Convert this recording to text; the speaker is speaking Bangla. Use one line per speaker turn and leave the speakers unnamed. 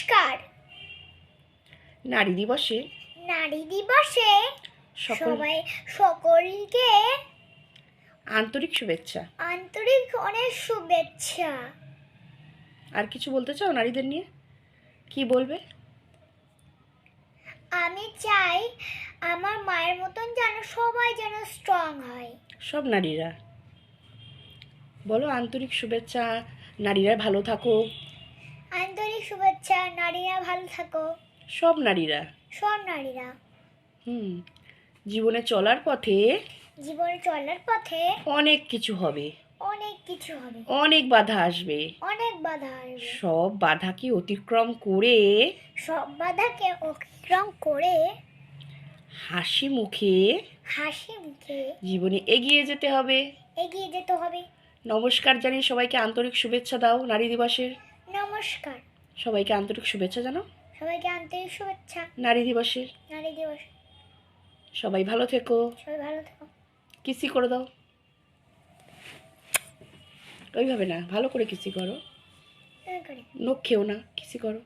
নমস্কার।
নারী দিবসে
সকলকে
আন্তরিক শুভেচ্ছা।
আন্তরিক অনেক শুভেচ্ছা।
আর কিছু বলতে চাও নারীদের নিয়ে? কি বলবে?
আমি চাই আমার মায়ের মতন যেন সবাই যেন স্ট্রং হয়।
সব নারীরা বলো আন্তরিক শুভেচ্ছা, নারীরা ভালো থাকো।
আন্তরিক শুভেচ্ছা, নারীরা ভালো থাকো।
সব নারীরা জীবনে চলার পথে অনেক কিছু হবে, অনেক বাধা আসবে। সব বাধাকে অতিক্রম করে হাসি মুখে জীবনে এগিয়ে যেতে হবে। নমস্কার জানিয়ে সবাইকে আন্তরিক শুভেচ্ছা দাও নারী দিবসের।
নমস্কার।
সবাইকে আন্তরিক শুভেচ্ছা জানাও
সবাইকে আন্তরিক শুভেচ্ছা
নারী দিবসের। সবাই ভালো থেকো। কিসি করে দাও, ওইভাবে না, ভালো করে কিসি করো, নখ খেও না, কিসি করো।